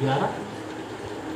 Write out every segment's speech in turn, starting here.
11।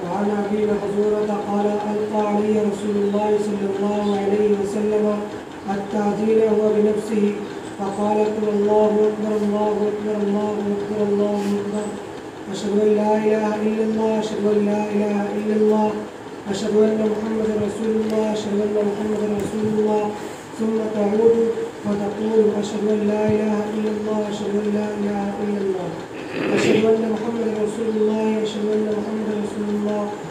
وعن أبي محذورة قال ألقى علي رسول الله صلى الله عليه وسلم التعجيل هو بنفسه فقال قل الله أكبر الله أكبر الله أكبر الله أكبر أشهد أن لا إله إلا الله أشهد أن لا إله إلا الله أشهد أن محمدا رسول الله أشهد أن محمدا رسول الله ثم تعود وتقول أشهد أن لا إله إلا الله أشهد أن لا إله إلا الله أشهد أن محمدا رسول الله أشهد أن محمدا رسول الله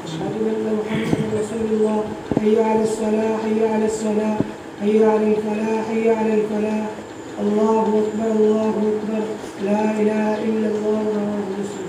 أشهد أن محمدا رسول الله حي على الصلاة حي على الصلاة حي على الفلاح حي على الفلاح الله أكبر الله أكبر لا إله إلا الله رواه مسلم।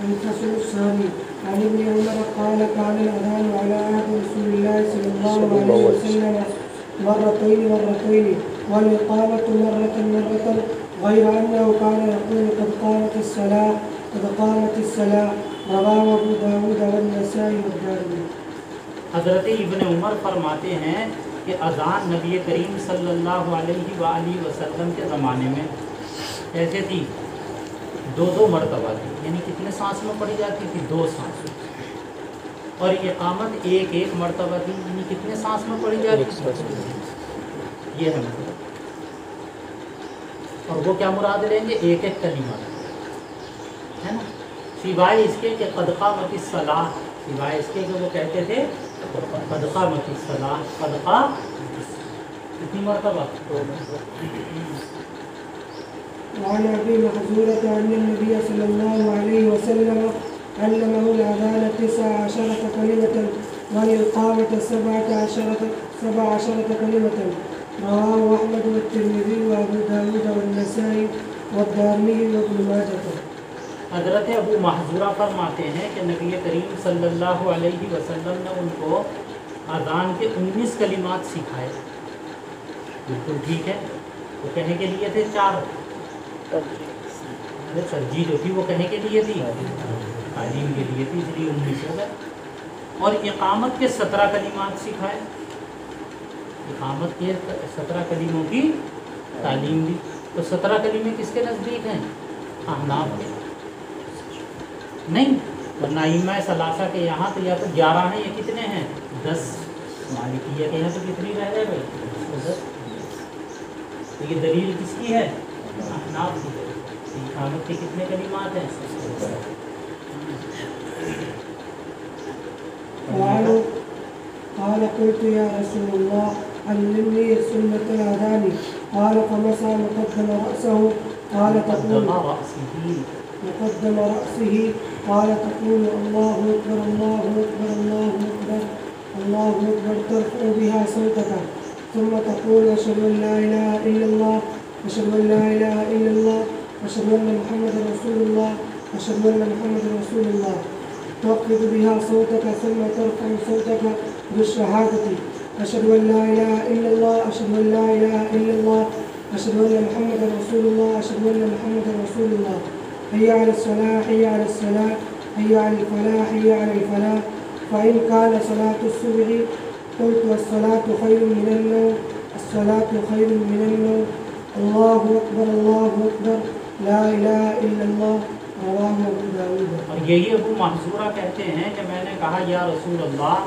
الفصل الثاني عن ابن عمر قال كان الأذان على الله صلى الله عليه وسلم مرتين والإقامة مرة غير أنه كان يقول قد قامت الصلاة رواه أبو داود والنسائي والدارمي. حضرت ابن عمر فرماتے ہیں کہ اذان نبی کریم صلی اللہ علیہ وآلہ وسلم کے زمانے میں ایسے تھی، دو مرتبہ تھی، یعنی کتنے سانس میں پڑھی جاتی تھی؟ 2 سانس. اور اقامت ایک مرتبہ تھی، یعنی کتنے سانس میں پڑھی جاتی تھی؟ یہ ہے مطلب. اور وہ کیا مراد لیں گے؟ ایک کلمہ ہے نا، سوائے اس کے کہ قد قامت الصلاۃ، سوائے اس کے کہ وہ کہتے تھے قد قامت الصلاۃ. قد قامت کتنی مرتبہ؟ وعن أبي محذورة أن النبي صلى الله عليه وسلم علمه الأذان 19 كلمة والإقامة 17 كلمة. رواه أحمد والترمذي وأبو داود والنسائي والدارمي وابن ماجه. حضرت ابو محذورہ فرماتے ہیں کہ نبی کریم صلی اللہ علیہ وسلم نے ان کو اذان کے 19 کلمات سکھائے. بالکل ٹھیک ہے. وہ کہنے کے لیے تھے 4، ترجیح جو تھی وہ کہنے کے لیے تھی، تعلیم کے لیے تھی، اس لیے 19 ہو گئے. اور اقامت کے 17 کلمات سکھائے. اقامت کے 17 کلموں کی تعلیم دی. تو 17 کلمے کس کے نزدیک ہیں؟ احناف کے. نہیں، ورنہ ائمہ ثلاثہ کے یہاں تو یا تو 11 ہیں یا کتنے ہیں؟ 10. مالکیہ کے یہاں تو کتنی رہ گئے بھائی؟ 10. تو یہ دلیل کس کی ہے؟ احناف کی. اقامت کے کتنے کلمات ہیں؟ قال قلت يا رسول الله علمني سنة الأذان قال فمسح مقدم رأسه قال تقول مقدم رأسه قال تقول الله أكبر الله أكبر الله أكبر الله أكبر ترفع بها صوتك ثم تقول أشهد أن لا إله إلا الله أشهد أن لا إله إلا الله أشهد أن محمد رسول الله أشهد أن محمد رسول الله تخفض بها صوتك ثم ترفع صوتك بالشهادة أشهد أن لا إله إلا الله أشهد أن لا إله إلا الله أشهد أن محمد رسول الله أشهد أن محمد رسول الله حي على الصلاة حي على الصلاة حي على الفلاح حي على الفلاح. فإن كان صلاة الصبح قلت الصلاة خير من النوم الصلاة خير من النوم الله أكبر لا إله إلا الله. رواه أبو داود. اور یہی ابو محذورہ کہتے ہیں کہ میں نے کہا یا رسول اللہ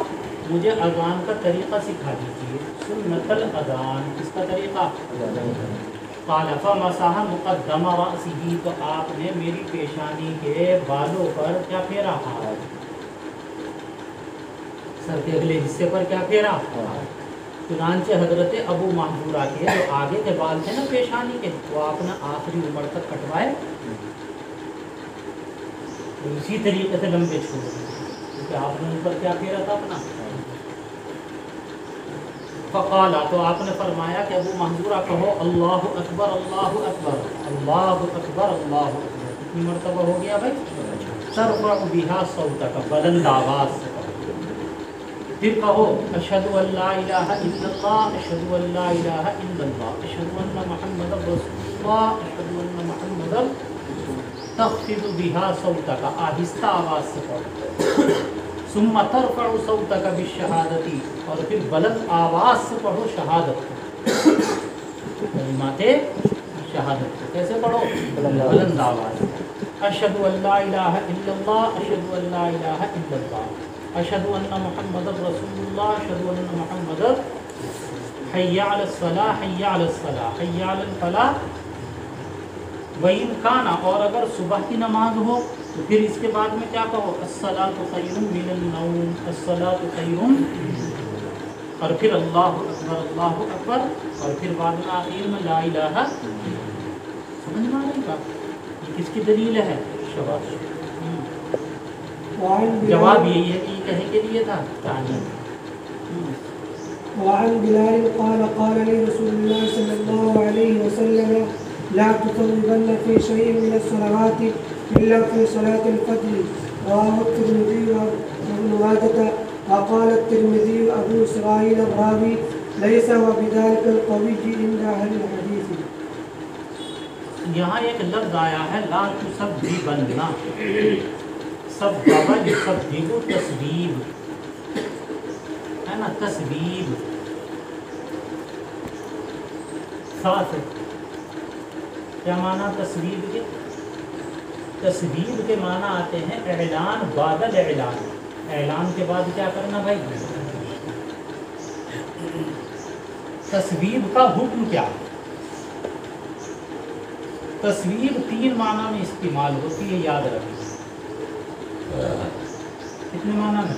مجھے اذان کا طریقہ سکھا دیجیے. سنت الاذان، کس کا طریقہ؟ قال فمسح مقدم رأسه، تو آپ نے میری پیشانی کے بالوں پر کیا پھیرا؟ سر کے اگلے حصے پر کیا پھیرا؟ چنانچہ حضرت ابو محذورہ کے جو آگے کے بال تھے نا پیشانی کے، وہ آپ نے آخری عمر تک کٹوائے، اسی طریقے سے لمبے چھوڑ کیونکہ آپ نے ان پر کیا پھیرا تھا اپنا. فقالا، تو آپ نے فرمایا کہ ابو محذورہ کہو اللہ اکبر اللہ اکبر اللہ اکبر اللہ اکبر. کتنی مرتبہ ہو گیا بھائی؟ ترفع بها صوتک، بلند آواز سے کہو. پھر کہو اشہد ان لا الہ الا اللہ اشہد ان لا الہ الا اللہ اشہد ان محمد رسول اللہ اشہد ان محمد. تخفض بها صوتک، آہستہ آواز سے پڑھو. ثم ترفع صوتک بالشہادتی، اور پھر بلند آواز سے پڑھو شہادت کو، کلمات شہادت کو. کیسے پڑھو؟ بلند آواز. اشہد ان لا الہ الا اللہ اشہد ان لا الہ الا اللہ اشہد ان محمد رسول اللہ اشہد ان محمد. حی علی الصلاۃ حی علی الصلاۃ حی علی الفلاح. وَإِنْ كَانَ، اور اگر صبح کی نماز ہو تو پھر اس کے بعد میں کیا کہو؟ الصلاۃ خیر من النوم الصلاۃ خیر، اور پھر اللہ اکبر، اور پھر بعد میں آخر میں لا الہ. سمجھ میں آ رہی بات؟ یہ کس کی دلیل ہے؟ شباب. جواب یہی ہے کہ یہ کہنے کے لیے تھا تعلیم. وعن بلال قال قال لي رسول الله صلى الله عليه وسلم لا تطولن في شيء من الصلوات إلا في صلاة الفجر. رواه الترمذي وابن ماجه وقال الترمذي أبو إسرائيل الراوي ليس وبذلك القوي عند أهل الحديث. یہاں ایک لفظ آیا ہے لا تصبیبنہ، سبب یسبب تسبیب ہے نا، تسبیب ساتھ کیا معنی تسبیب کے؟ تسبیب کے معنی آتے ہیں اعلان بعد الاعلان، اعلان کے بعد کیا کرنا بھائی؟ تسبیب کا حکم کیا؟ تسبیب 3 معنی میں استعمال ہوتی ہے، یاد رکھیں. کتنے معنی میں؟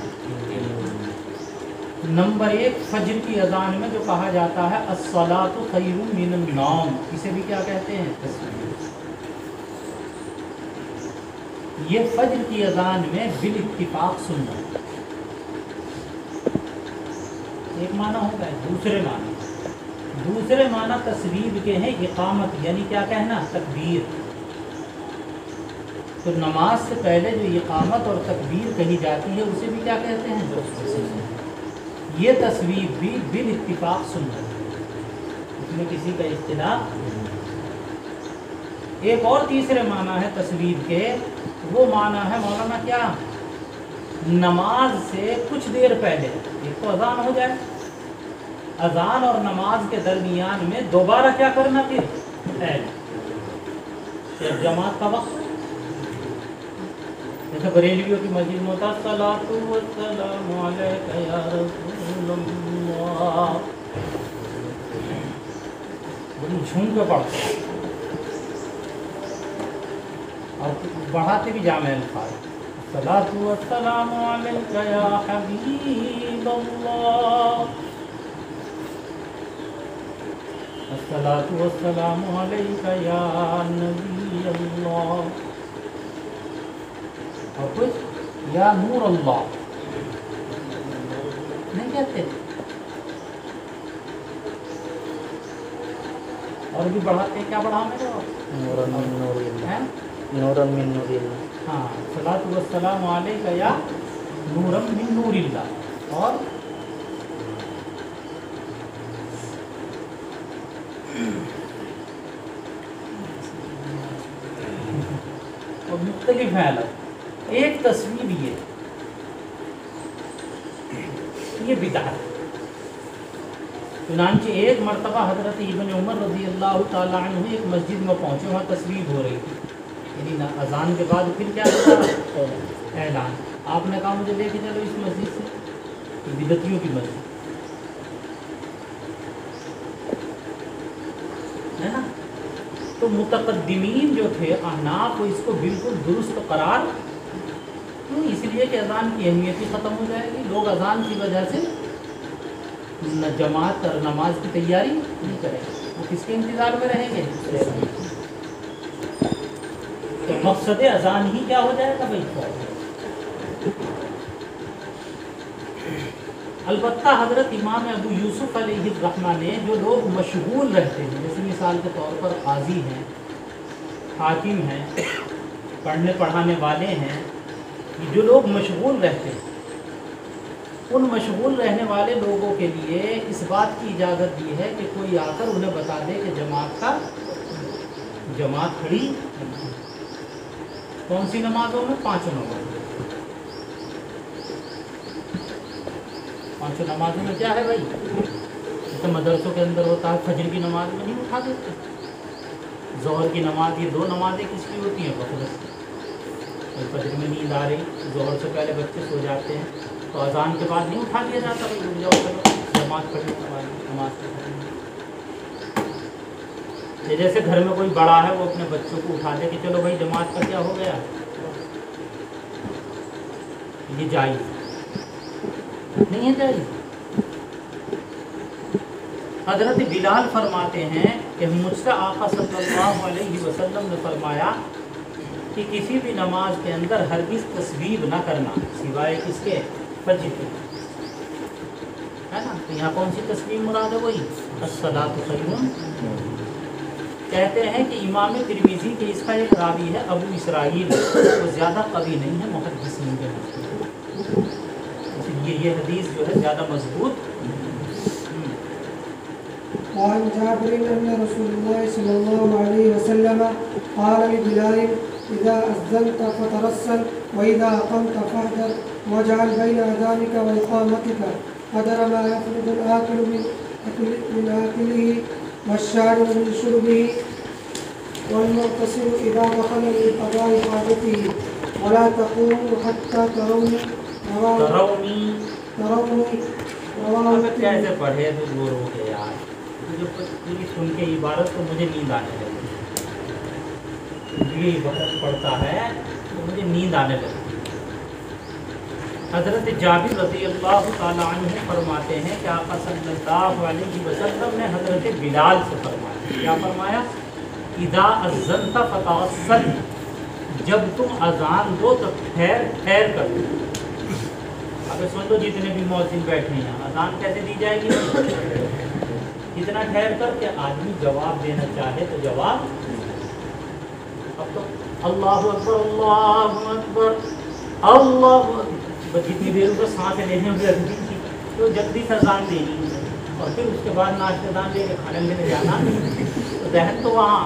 نمبر 1 فجر کی اذان میں جو کہا جاتا ہے الصلاۃ خیر من النوم، اسے بھی کیا کہتے ہیں؟ تسبیب. یہ فجر کی اذان میں بالاتفاق سننا ایک معنی ہوگا. دوسرے معنی تسبیب کے ہیں اقامت، یعنی کیا کہنا؟ تکبیر. تو نماز سے پہلے جو اقامت اور تکبیر کہی جاتی ہے اسے بھی کیا کہتے ہیں؟ یہ تسبیب بھی بالاتفاق سنت، اس میں کسی کا اختلاف. ایک اور تیسرے معنی ہے تسبیب کے، وہ معنی ہے مولانا کیا؟ نماز سے کچھ دیر پہلے، ایک تو اذان ہو جائے، اذان اور نماز کے درمیان میں دوبارہ کیا کرنا؟ پھر جماعت کا وقت، جیسے بریلویوں کی مسجد میں ہوتا الصلاۃ والسلام علیک یا رسول اللہ، بڑی جھوم کے پڑھتے اور بڑھاتے بھی جامع الفاظ الصلاۃ والسلام علیک یا حبیب اللہ، الصلاۃ والسلام علیک یا نبی اللہ، اور کچھ یا نور اللہ نہیں کہتے. اور بھی بڑھاتے ہیں، کیا بڑھانے کا؟ نورا من نور اللہ، نورا من نور اللہ. ہاں الصلاۃ والسلام علیک یا نورا من نور اللہ. اور مختلف ہے الگ. ایک تصویب یہ بدعت. چنانچہ ایک مرتبہ حضرت ابن عمر رضی اللہ تعالیٰ عنہ ایک مسجد میں پہنچے، وہاں تصویب ہو رہی تھی، یعنی اذان کے بعد پھر کیا ہوتا؟ اعلان. آپ نے کہا مجھے لے کے چلو اس مسجد سے، بدعتیوں کی مسجد ہے نا. تو متقدمین جو تھے احناف، وہ اس کو بالکل درست قرار، اس لیے کہ اذان کی اہمیت ہی ختم ہو جائے گی. لوگ اذان کی وجہ سے جماعت اور نماز کی تیاری نہیں کریں گے، وہ کس کے انتظار میں رہیں گے؟ تو مقصد اذان ہی کیا ہو جائے گا بھائی؟ البتہ حضرت امام ابو یوسف علیہ الرحمہ نے جو لوگ مشغول رہتے ہیں، جیسے مثال کے طور پر قاضی ہیں، حاکم ہیں، پڑھنے پڑھانے والے ہیں، جو لوگ مشغول رہتے ہیں، ان مشغول رہنے والے لوگوں کے لیے اس بات کی اجازت دی ہے کہ کوئی آ کر انہیں بتا دے کہ جماعت کھڑی کون سی نمازوں میں؟ 5 نمازوں. 5 نمازوں میں کیا ہے بھائی؟ جیسے مدرسوں کے اندر ہوتا ہے فجر کی نماز میں نہیں اٹھا دیتے، ظہر کی نماز، یہ 2 نمازیں کس کی ہوتی ہیں؟ فجر. فجر میں نیند آ رہی، ظہر سے پہلے بچے سو جاتے ہیں، تو اذان کے بعد نہیں اٹھا دیا جاتا بھائی اٹھ جاؤ چلو نماز پڑھنے کے بعد نماز پڑھیں. جیسے گھر میں کوئی بڑا ہے وہ اپنے بچوں کو اٹھا دے کہ چلو بھائی جماعت کا کیا ہو گیا، یہ جائز نہیں ہے. جائز. حضرت بلال فرماتے ہیں کہ مجھ سے آقا صلی اللہ علیہ وسلم نے فرمایا کہ کسی بھی نماز کے اندر ہرگز تسبیح نہ کرنا سوائے کس کے؟ فجر کے، ہے نا. تو یہاں کون سی تسبیح مراد ہے؟ وہی الصلاۃ خیر. کہتے ہیں کہ امام ترمذی کے اس کا ایک راوی ہے ابو اسرائیل، وہ زیادہ قوی نہیں ہے محدثین کے، یہ حدیث جو ہے زیادہ مضبوط. وعن جابر أن رسول الله صلى الله عليه وسلم قال لبلال إذا أذنت فترسل وإذا أقمت فاحذر واجعل بين أذانك وإقامتك قدر ما يفرض الآكل من آكله والشارب من شربه والمغتسل إذا دخل لقضاء حاجته ولا تقوموا حتى تروني کیسے پڑھے تو بور ہو گئے یار. جو پوری سن کے عبارت تو مجھے نیند آنے لگی. یہ عبارت پڑھتا ہے تو مجھے نیند آنے لگی. حضرت جابر رضی اللہ تعالیٰ عنہ فرماتے ہیں کہ آقا صلی اللہ علیہ وسلم نے حضرت بلال سے فرمایا. کیا فرمایا؟ اذا اذنت فتوسل، جب تم اذان دو تو ٹھہر کر دو. اب سن لو جتنے بھی مؤذن بیٹھے ہیں، اذان کیسے دی جائے گی؟ اتنا ٹھہر کر کے آدمی جواب دینا چاہے تو جواب. اب تو اللہ اکبر اللہ اکبر اللہ اکبر، جتنی دیر کو سانس لینے میں لگتی تھی تو جلدی سے اذان دینی اور پھر اس کے بعد ناشتہ دان لے کے کھانے لینے جانا، تو ذہن تو وہاں.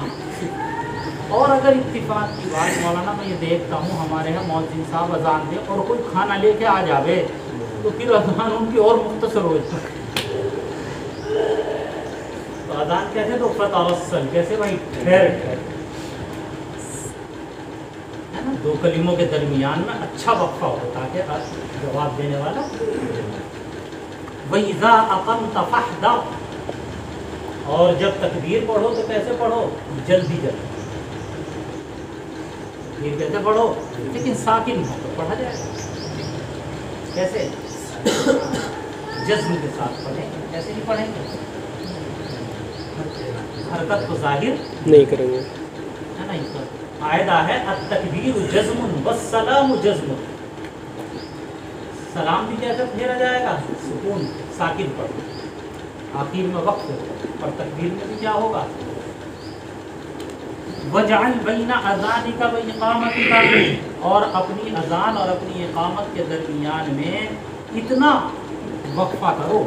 اور اگر اتفاق کی بات مولانا میں یہ دیکھتا ہوں ہمارے یہاں مؤذن صاحب اذان دے اور کوئی کھانا لے کے آ جاوے تو پھر اذان ان کی اور مختصر ہو جائے. تو اذان کیسے تو فتوسل، کیسے بھائی ٹھہر ہے نا، دو کلموں کے درمیان میں اچھا وقفہ ہو تاکہ جواب دینے والا. وَإِذَا أَقَمْتَ فَاحْذَرْ، اور جب تکبیر پڑھو تو کیسے پڑھو؟ جلدی جلدی. یہ کیسے پڑھو لیکن ساکن ہو تو پڑھا جائے گا. کیسے؟ جزم کے ساتھ پڑھیں. ایسے نہیں پڑھیں گے، حرکت کو ظاہر نہیں کریں گے، ہے نا. قاعدہ ہے التکبیر جزم والسلام جزم. سلام بھی کیسے پھیرا جائے گا؟ سکون ساکن پڑھو، آخر میں وقت ہو. اور تکبیر میں بھی کیا ہوگا؟ وَجْعَلْ بَيْنَ أَذَانِكَ وَإِقَامَتِكَ، اور اپنی اذان اور اپنی اقامت کے درمیان میں اتنا وقفہ کرو،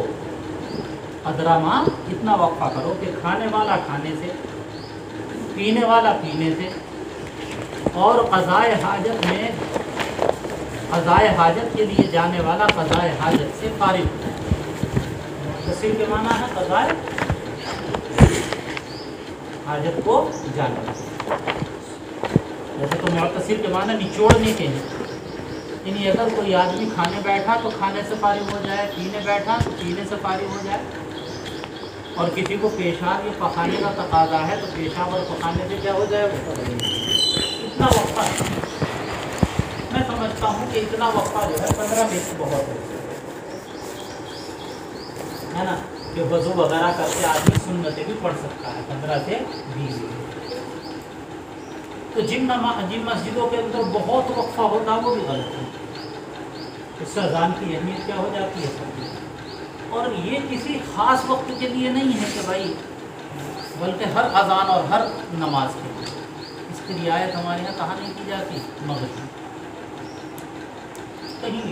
ادراما اتنا وقفہ کرو کہ کھانے والا کھانے سے، پینے والا پینے سے، اور قضائے حاجت میں قضائے حاجت کے لیے جانے والا قضائے حاجت سے فارغ ہو. تصویر کے معنی ہے قضائے حاجت کو جانا. ویسے تو معتصر کے معنی نچوڑنے کے ہیں، یعنی اگر کوئی آدمی کھانے بیٹھا تو کھانے سے فارغ ہو جائے، پینے بیٹھا تو پینے سے فارغ ہو جائے، اور کسی کو پیشاب یا پخانے کا تقاضا ہے تو پیشاب اور پخانے سے کیا ہو جائے. اتنا وقفہ میں سمجھتا ہوں کہ اتنا وقفہ جو ہے 15 منٹ بہت ہے نا، کہ وضو وغیرہ کر کے آدمی سنتیں بھی پڑھ سکتا ہے 15 سے 20 منٹ. تو جن مسجدوں کے اندر بہت وقفہ ہوتا ہے وہ بھی غلط ہے. اس سے اذان کی اہمیت کیا ہو جاتی ہے. اور یہ کسی خاص وقت کے لیے نہیں ہے کہ بھائی، بلکہ ہر اذان اور ہر نماز کے لیے. اس کی رعایت ہمارے یہاں کہاں نہیں کی جاتی؟ مغرب میں کہیں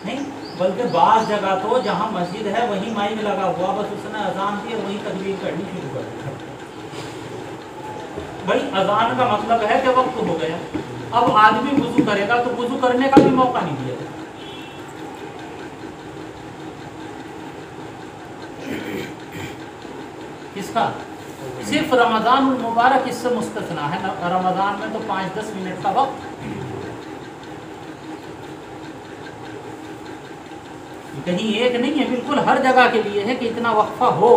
نہیں، بلکہ بعض جگہ تو جہاں مسجد ہے وہیں مائک لگا ہوا، بس اس نے اذان دی وہیں تکبیر کرنی شروع کر دی. بھائی اذان کا مطلب ہے کہ وقت ہو گیا. اب آدمی وضو کرے گا تو وضو کرنے کا بھی موقع نہیں دیا گا. کس کا؟ صرف رمضان المبارک اس سے مستثنا ہے. رمضان میں تو 5-10 منٹ کا وقت. کہیں ایک نہیں ہے، بالکل ہر جگہ کے لیے ہے کہ اتنا وقفہ ہو.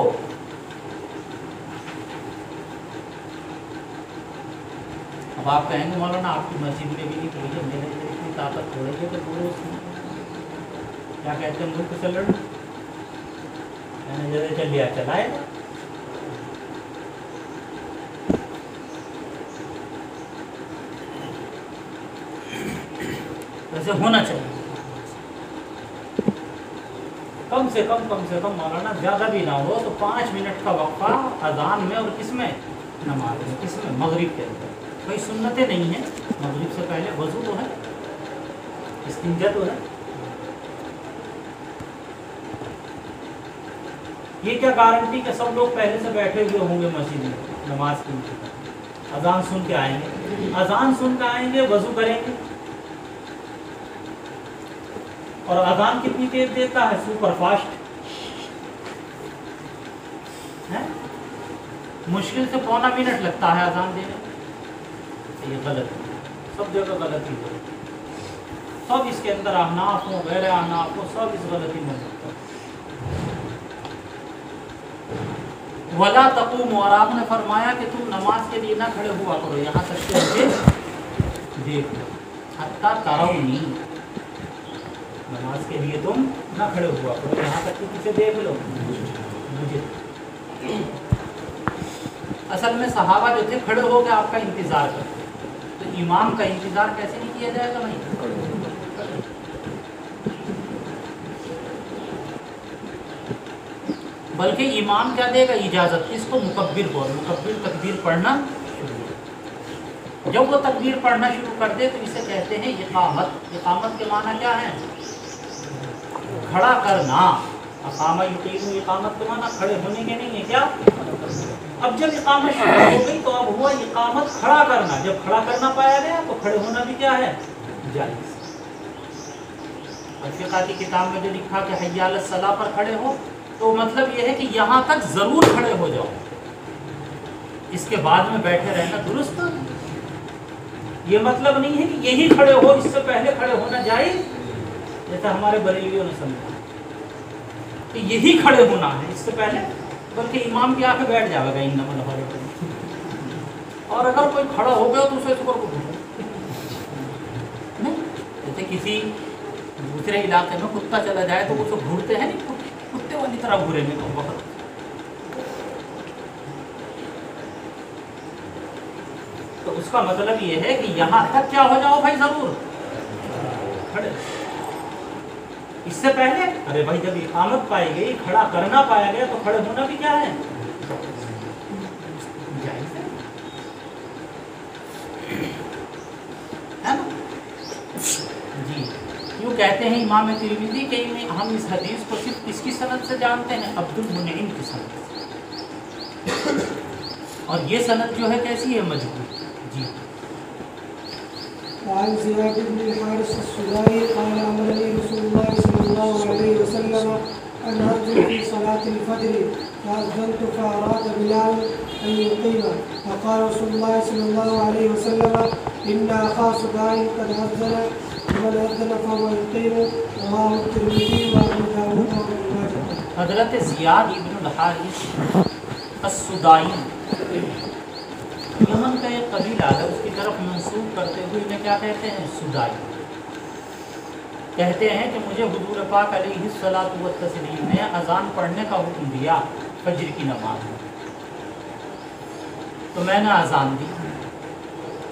اب آپ کہیں گے مولانا آپ کی مسجد میں بھی نہیں پڑی ہے، میرے اندر اتنی طاقت تھوڑی ہے کہ پورے اس میں کیا کہتے ہیں ملک سے لڑنا. میں نے جیسے چل لیا چلائے گا. ویسے ہونا چاہیے کم سے کم مولانا زیادہ بھی نہ ہو تو 5 منٹ کا وقفہ اذان میں. اور کس میں؟ نماز میں. کس میں؟ مغرب کے اندر. کوئی سنتیں نہیں ہیں. مغرب سے پہلے وضو تو ہے، استنجا تو ہے. یہ کیا گارنٹی کہ سب لوگ پہلے سے بیٹھے ہوئے ہوں گے مسجد میں نماز کے لیے؟ اذان سن کے آئیں گے، اذان سن کے آئیں گے، وضو کریں گے. اور اذان کتنی دیر دیتا ہے؟ سپر فاسٹ ہے، مشکل سے پونا منٹ لگتا ہے اذان دینے. یہ غلط ہے، سب جگہ غلطی ہے. سب اس کے اندر احناف ہوں غیر احناف ہوں، سب اس غلطی میں لگتا ہے. ولا تقوم، اور آپ نے فرمایا کہ تم نماز کے لیے نہ کھڑے ہوا کرو یہاں تک کہ مجھے دیکھ لو. حتیٰ ترونی، نماز کے لیے تم نہ کھڑے ہوا کرو یہاں تک کہ کسے دیکھ لو؟ مجھے. اصل میں صحابہ جو تھے کھڑے ہو کے آپ کا انتظار کرتے، تو امام کا انتظار کیسے نہیں کیا جائے گا بھائی؟ بلکہ امام کیا دے گا؟ اجازت. اس کو مکبر بول، مکبر تکبیر پڑھنا شروع. جب وہ تکبیر پڑھنا شروع کر دے تو اسے کہتے ہیں اقامت. اقامت کے معنی کیا ہے؟ کھڑا کرنا. اقامہ یقیم، اقامت کے معنی کھڑے ہونے کے نہیں ہے کیا؟ اب جب اقامت شروع ہو گئی تو اب ہوا اقامت کھڑا کرنا. جب کھڑا کرنا پایا گیا تو کھڑے ہونا بھی کیا ہے؟ جائز. اور فقہ کی کتاب میں جو لکھا کہ حی علی الصلاۃ پر کھڑے ہو، تو مطلب یہ ہے کہ یہاں تک ضرور کھڑے ہو جاؤ، اس کے بعد میں بیٹھے رہنا درست. یہ مطلب نہیں ہے کہ یہی کھڑے ہو، اس سے پہلے کھڑے ہونا جائز، جیسا ہمارے بریلویوں نے سمجھا کہ یہی کھڑے ہونا ہے اس سے پہلے، بلکہ امام کے آگے بیٹھ جائے گا انما الخير. اور اگر کوئی کھڑا ہو گیا تو اسے شکر کو نہیں. جیسے کسی دوسرے علاقے میں کتا چلا جائے تو وہ سب گھورتے ہیں نہیں، کتے والی طرح گھوریں گے تو وقت. تو اس کا مطلب یہ ہے کہ یہاں تک کیا ہو جاؤ بھائی ضرور کھڑے. اس سے پہلے ارے بھائی جب اقامت پائی گئی، کھڑا کرنا پایا گیا، تو کھڑے ہونا بھی کیا ہے؟ جائز ہے نا. جی یوں کہتے ہیں امام ترمذی کہ ہم اس حدیث کو صرف کس کی سند سے جانتے ہیں؟ عبد المنعم کی سند سے. اور یہ سند جو ہے کیسی ہے؟ مجبور. جی. وعن زياد بن الحارث السلائي قال أمرني رسول الله صلى الله عليه وسلم أن أرجو في صلاة الفجر فأذنت فأراد بلال أن يقيم فقال رسول الله صلى الله عليه وسلم إن أخا صداع قد أذن ومن أذن فهو يقيم رواه الترمذي وأبو داود وابن ماجه. حضرت زیاد ابن الحارث السدائی یمن کا ایک قبیلہ ہے، اس کی طرف منسوب کرتے ہوئے انہیں کیا کہتے ہیں؟ سدائی. کہتے ہیں کہ مجھے حضور پاک علیہ الصلوۃ والتسلیم نے اذان پڑھنے کا حکم دیا فجر کی نماز میں، تو میں نے اذان دی.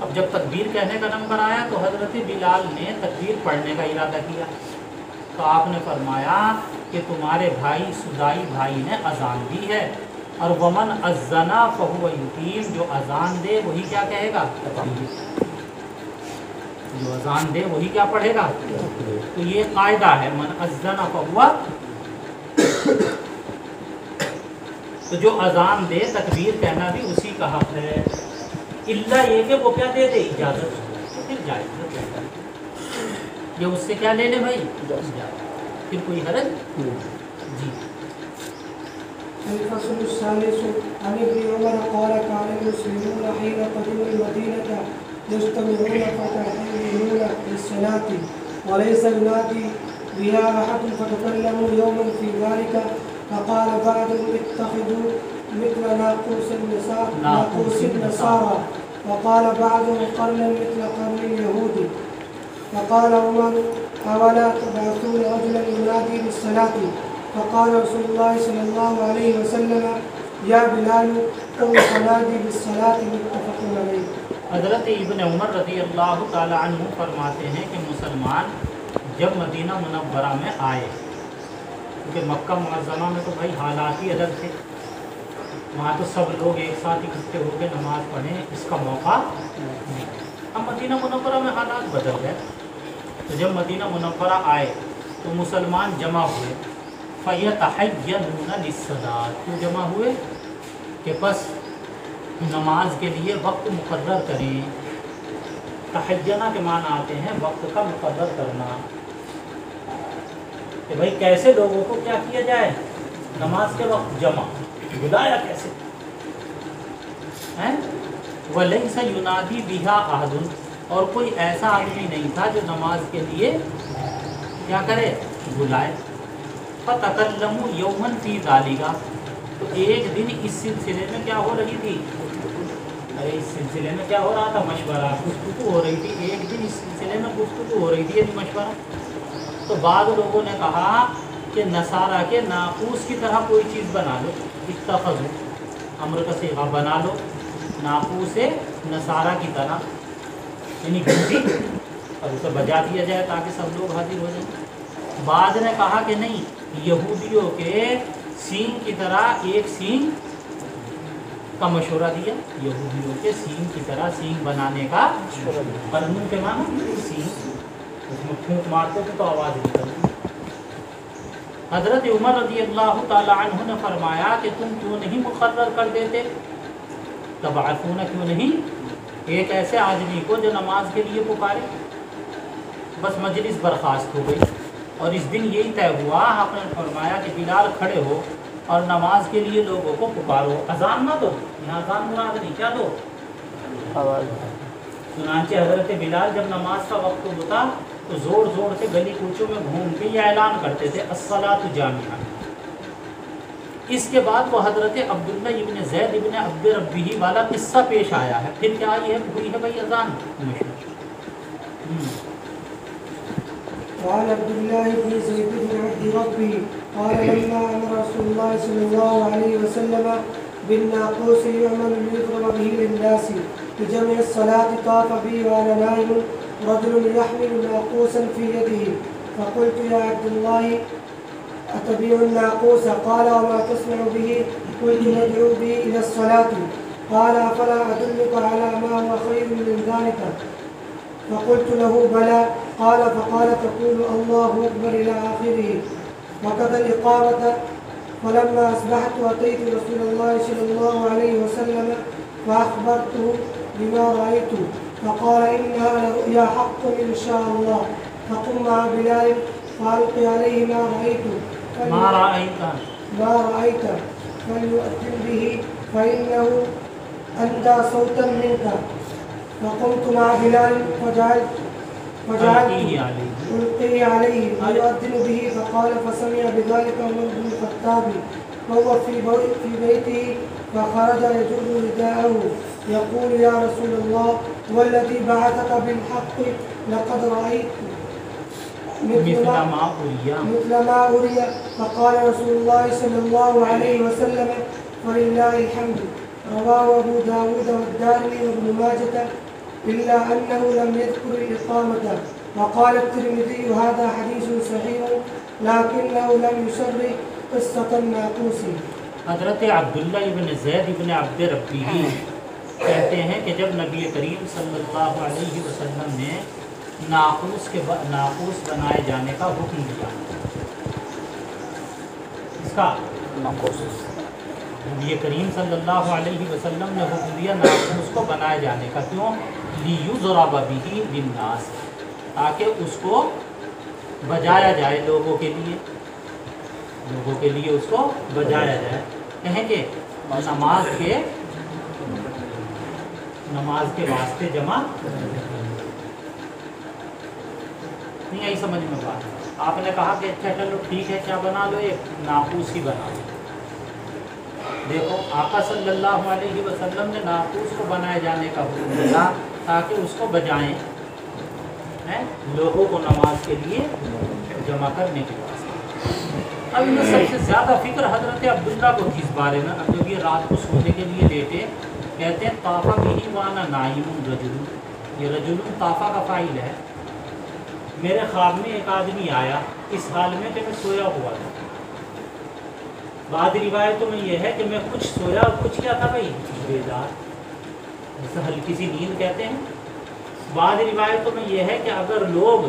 اب جب تکبیر کہنے کا نمبر آیا تو حضرت بلال نے تکبیر پڑھنے کا ارادہ کیا، تو آپ نے فرمایا کہ تمہارے بھائی سدائی بھائی نے اذان دی ہے، اور ومن اذن فهو یقیم، جو اذان دے وہی کیا کہے گا؟ جو اذان دے وہی کیا پڑھے گا؟ تو یہ قاعدہ ہے من اذن فهو، تو جو اذان دے تکبیر کہنا بھی اسی کا حق ہے، الا یہ کہ وہ کیا دے دے؟ اجازت. تو پھر جائز ہے، یہ اس سے کیا لے لے بھائی؟ اجازت. پھر کوئی حرج؟ جی. الفصل الثالث عن ابن عمر قال كان المسلمون حين قدموا المدينة يجتمعون فتحينون للصلاة وليس ينادي بها أحد فتكلموا يوما في ذلك فقال بعضهم اتخذوا مثل ناقوس النصارى وقال بعضهم قرنا مثل قرن اليهود. فقال عمر أولا تبعثون رجلا ينادي بالصلاة؟ فقال رسول الله صلى الله عليه وسلم يا بلال قم فنادي بالصلاة متفق عليه. حضرت ابن عمر رضی اللہ تعالی عنہ فرماتے ہیں کہ مسلمان جب مدینہ منورہ میں آئے، کیونکہ مکہ معظمہ میں تو بھائی حالات ہی الگ تھے، وہاں تو سب لوگ ایک ساتھ اکٹھے ہو کے نماز پڑھیں اس کا موقع نہیں. اب مدینہ منورہ میں حالات بدل گئے، تو جب مدینہ منورہ آئے تو مسلمان جمع ہوئے، فَيَتَحَيَّنُونَ لِلصَّلَاةِ، تو جمع ہوئے کہ بس نماز کے لیے وقت مقرر کریں۔ تحینہ کے معنی آتے ہیں وقت کا مقرر کرنا، کہ بھائی کیسے لوگوں کو کیا کیا جائے، نماز کے وقت جمع، بلایا کیسے ہیں؟ وَلَيْسَ يُنَادِي بِهَا أَحَدٌ، اور کوئی ایسا آدمی نہیں تھا جو نماز کے لیے کیا کرے، بلائے۔ فَتَكَلَّمُوا يَوْمًا فِي ذَلِكَ، تو ایک دن اس سلسلے میں کیا ہو رہی تھی، ارے اس سلسلے میں کیا ہو رہا تھا، مشورہ، گفتگو ہو رہی تھی، ایک دن اس سلسلے میں گفتگو ہو رہی تھی، یعنی مشورہ۔ تو بعض لوگوں نے کہا کہ نصارہ کے ناقوس کی طرح کوئی چیز بنا لو، اتخذوا، امر کا صیغہ بنا لو، ناقوس نصارہ کی طرح، یعنی گھنٹی، اور اسے بجا دیا جائے تاکہ سب لوگ حاضر ہو جائیں۔ بعض نے کہا کہ نہیں، یہودیوں کے سینگ کی طرح ایک سینگ کا مشورہ دیا، یہودیوں کے سینگ کی طرح سینگ بنانے کا قانون کے معنی سینگ، اس میں پھونک مارتے تھے تو آواز نکلتی۔ حضرت عمر رضی اللہ تعالی عنہ نے فرمایا کہ تم کیوں نہیں مقرر کر دیتے، تبعثون، کیوں نہیں ایک ایسے آدمی کو جو نماز کے لیے پکارے۔ بس مجلس برخاست ہو گئی، اور اس دن یہی طے ہوا، آپ نے فرمایا کہ بلال کھڑے ہو اور نماز کے لیے لوگوں کو پکارو، اذان نہ دو، یہاں اذان مراد نہیں، کیا دو، آواز۔ چنانچہ حضرت بلال جب نماز کا وقت ہوتا تو زور زور سے گلی کوچوں میں گھوم کے یہ اعلان کرتے تھے الصلاۃ جامعہ۔ اس کے بعد وہ حضرت عبداللہ ابن زید ابن عبد ربہ والا قصہ پیش آیا ہے، پھر کیا یہ ہوئی ہے بھائی اذان۔ وعن عبد الله بن زيد بن عبد ربه قال لما امر رسول الله صلى الله عليه وسلم بالناقوس يعمل ليضرب به للناس بجمع الصلاة طاف بي وانا نائم رجل يحمل ناقوسا في يده فقلت يا عبد الله أتبيع الناقوس؟ قال وما تصنع به؟ قلت ندعو به إلى الصلاة. قال أفلا أدلك على ما هو خير من ذلك؟ فقلت له بلى. قال فقال تقول الله أكبر إلى آخره وكذا الإقامة. فلما أصبحت أتيت رسول الله صلى الله عليه وسلم فأخبرته بما رأيت فقال إنها لرؤيا حق إن شاء الله. فقم مع بلال فألقي عليه ما رأيت فليؤذن به فإنه أندى صوتا منك. فقمت مع بلال فجعلت ألقي عليه فيؤذن به فقال فسمع بذلك عمر بن الخطاب وهو في بيته فخرج يجر رداءه يقول يا رسول الله والذي بعثك بالحق لقد رأيت مثل ما أري. فقال رسول الله صلى الله عليه وسلم فلله الحمد. رواه أبو داود والدارمي وابن ماجة إلا أنه لم يذكر الإقامة. وقال الترمذي هذا حديث صحيح لكنه لم يشرح قصة الناقوس. حضرت عبداللہ ابن زید ابن عبد ربہ کہتے ہیں کہ جب نبی کریم صلی اللہ علیہ وسلم نے ناقوس بنائے جانے کا حکم دیا، اس کا ناقوس، نبی کریم صلی اللہ علیہ وسلم نے حکم دیا ناقوس کو بنائے جانے کا، کیوں؟ لیضرب بہ للناس، تاکہ اس کو بجایا جائے لوگوں کے لیے اس کو بجایا جائے، کہیں کہ نماز کے واسطے جمع نہیں آئی سمجھ میں بات؟ آپ نے کہا کہ اچھا چلو ٹھیک ہے، کیا بنا لو، ایک ناقوس ہی بنا لو۔ دیکھو آقا صلی اللہ علیہ وسلم نے ناقوس کو بنائے جانے کا حکم دیا تاکہ اس کو بجائیں لوگوں کو نماز کے لیے جمع کرنے کے واسطے۔ اب میں سب سے زیادہ فکر حضرت عبداللہ کو تھی اس بارے میں، اب جب یہ رات کو سونے کے لیے لیٹے، کہتے ہیں طافہ بہ وانا نائم رجل، یہ رجل طافہ کا فاعل ہے، میرے خواب میں ایک آدمی آیا اس حال میں کہ میں سویا ہوا تھا۔ بعض روایتوں میں یہ ہے کہ میں کچھ سویا اور کچھ کیا تھا بھائی، بیدار، جسے ہلکی سی نیند کہتے ہیں۔ بعض روایتوں میں یہ ہے کہ اگر لوگ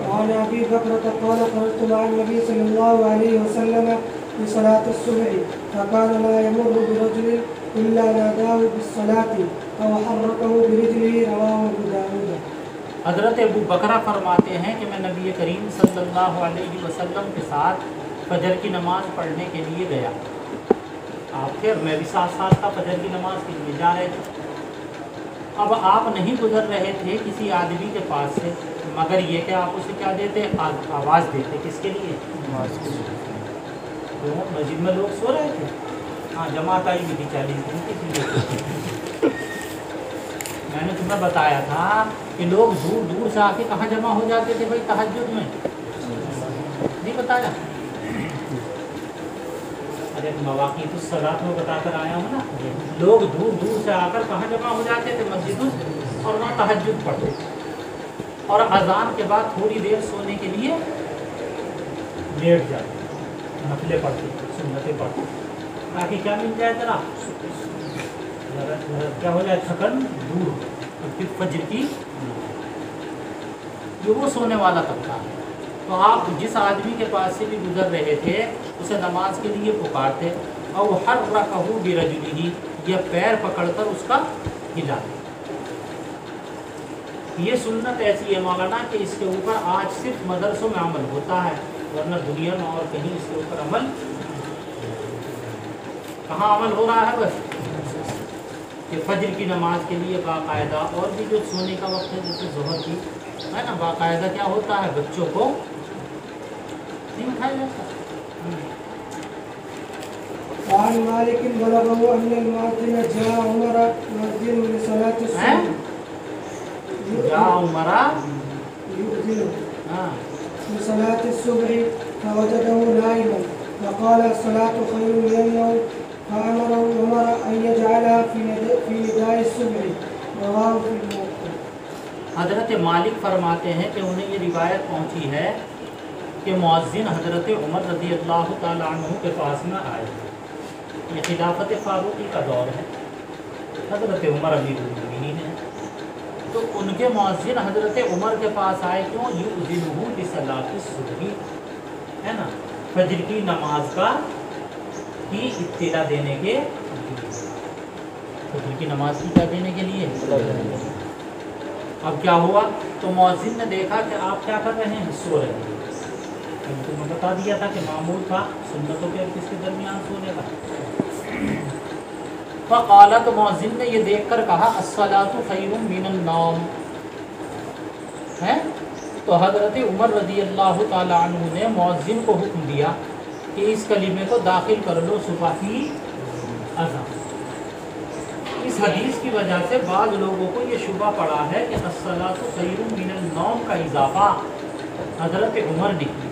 وعن أبي بكرة قال خرجت مع النبي صلى الله عليه وسلم في صلاة الصبح فكان لا يمر برجل إلا ناداه بالصلاة أو حركه برجله رواه أبو داود. حضرت ابو بکرہ فرماتے ہیں کہ میں نبی کریم صلی اللہ علیہ وسلم کے ساتھ فجر کی نماز پڑھنے کے لیے گیا. آپ تھے اور میں بھی ساتھ ساتھ تھا، فجر کی نماز کے لیے جا رہے تھے. اب آپ نہیں گزر رہے تھے کسی آدمی کے پاس سے مگر یہ کہ آپ اسے کیا دیتے، آواز دیتے. کس کے لیے؟ مسجد میں لوگ سو رہے تھے. ہاں جماعت آئی بھی تھی 40 دن کی. میں نے تمہیں بتایا تھا کہ لوگ دور دور سے آ کے کہاں جمع ہو جاتے تھے بھائی تہجد میں. نہیں بتایا؟ ارے مواقع تو صلاۃ میں بتا کر آیا ہوں نا. لوگ دور دور سے آ کر کہاں جمع ہو جاتے تھے؟ مسجدوں اور وہاں تہجد پڑھتے تھے اور اذان کے بعد تھوڑی دیر سونے کے لیے لیٹ جاتے، نفلیں پڑھتے، سنتیں پڑھتے تاکہ کیا مل جائے ذرا کیا ہو جائے، تھکن دور. اور پھر فجر کی جو وہ سونے والا طبقہ ہے. تو آپ جس آدمی کے پاس سے بھی گزر رہے تھے اسے نماز کے لیے پکارتے اور ہر رکعہ برجلہ، یا پیر پکڑ کر اس کا ہلاتے. یہ سنت ایسی ہے مولانا کہ اس کے اوپر آج صرف مدرسوں میں عمل ہوتا ہے، ورنہ دنیا میں اور کہیں اس کے اوپر عمل کہاں عمل ہو رہا ہے. بس کہ فجر کی نماز کے لیے باقاعدہ اور بھی جو سونے کا وقت ہے جیسے ظہر کی ہے نا، باقاعدہ کیا ہوتا ہے، بچوں کو نہیں اٹھایا جاتا. وعن مالك بلغه أن المؤذن جاء عمر يؤذن لصلاة الصبح. جاء عمر يؤذن ہاں لصلاة الصبح فوجده نائما فقال الصلاة خير من النوم فأمر عمر أن يجعلها في نداء الصبح رواه في الموطأ. حضرت مالک فرماتے ہیں کہ انہیں یہ روایت پہنچی ہے کہ مؤذن حضرت عمر رضی اللہ تعالیٰ عنہ کے پاس میں آئے. یہ خلافت فاروقی کا دور ہے، حضرت عمر امیر المؤمنین ہیں. تو ان کے مؤذن حضرت عمر کے پاس آئے. کیوں؟ یؤذنہ لصلاۃ الصبح، ہے نا، فجر کی نماز کا کی اطلاع دینے کے، فجر کی نماز کی کیا دینے کے لیے. اب کیا ہوا؟ تو مؤذن نے دیکھا کہ آپ کیا کر رہے ہیں، سو رہے ہیں. تمہیں بتا دیا تھا کہ معمول تھا سنتوں کے اور کس کے درمیان سونے کا. فقال، تو مؤذن نے یہ دیکھ کر کہا الصلاۃ خیر من النوم، ہے. تو حضرت عمر رضی اللہ تعالی عنہ نے مؤذن کو حکم دیا کہ اس کلمے کو داخل کر لو صبح کی اذان. اس حدیث کی وجہ سے بعض لوگوں کو یہ شبہ پڑا ہے کہ الصلاۃ خیر من النوم کا اضافہ حضرت عمر نے کی.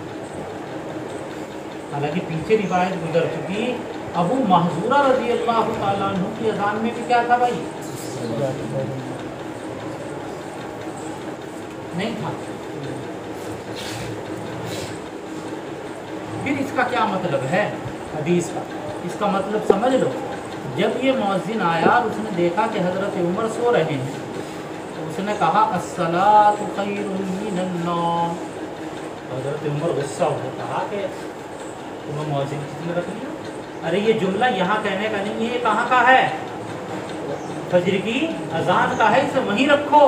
حالانکہ پیچھے روایت گزر چکی، ابو محذورہ رضی اللہ تعالیٰ عنہ کی اذان میں بھی کیا تھا بھائی، نہیں تھا. پھر اس کا کیا مطلب ہے حدیث کا؟ اس کا مطلب سمجھ لو. جب یہ مؤذن آیا اور اس نے دیکھا کہ حضرت عمر سو رہے ہیں تو اس نے کہا الصلاۃ خیر من النوم. حضرت عمر غصہ ہو کہا کہ تمہیں مؤذن کس نے رکھ لیا؟ ارے یہ جملہ یہاں کہنے کا نہیں ہے، یہ کہاں کا ہے، فجر کی اذان کا ہے، اسے وہیں رکھو.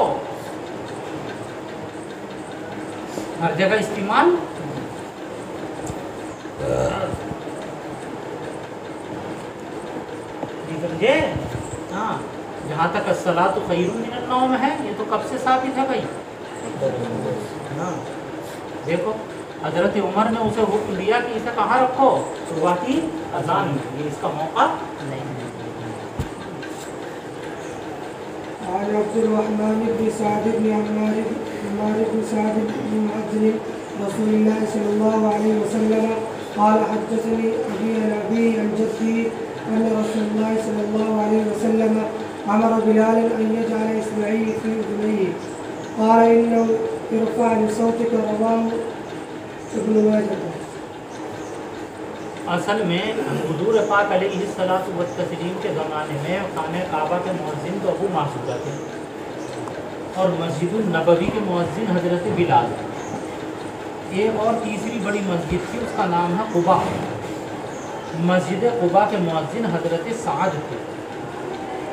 ہر جگہ استعمال سمجھے. ہاں جہاں تک الصلاۃ خیر من النوم ہے یہ تو کب سے ثابت ہے بھائی. ہاں دیکھو حضرت عمر نے اسے حکم دیا کہ اسے کہاں رکھو، صبح کی اذان میں. یہ اس کا موقع نہیں ہے. عن عبد الرحمن بن سعد بن عمار بن سعد بن مؤذن رسول الله صلى الله عليه وسلم قال حدثني أبي عن أبي عن جدي أن رسول الله صلى الله عليه وسلم أمر بلالا أن يجعل إصبعيه في أذنيه قال إنه ارفع بصوتك رواه ابن ماجہ. اصل میں حضور پاک علیہ الصلوۃ والتسلیم کے زمانے میں خانہ کعبہ کے مؤذن تو ابو محذورہ تھے اور مسجد النبوی کے مؤذن حضرت بلال. ایک اور تیسری بڑی مسجد تھی، اس کا نام ہے قباء. مسجد قباء کے مؤذن حضرت سعد تھے.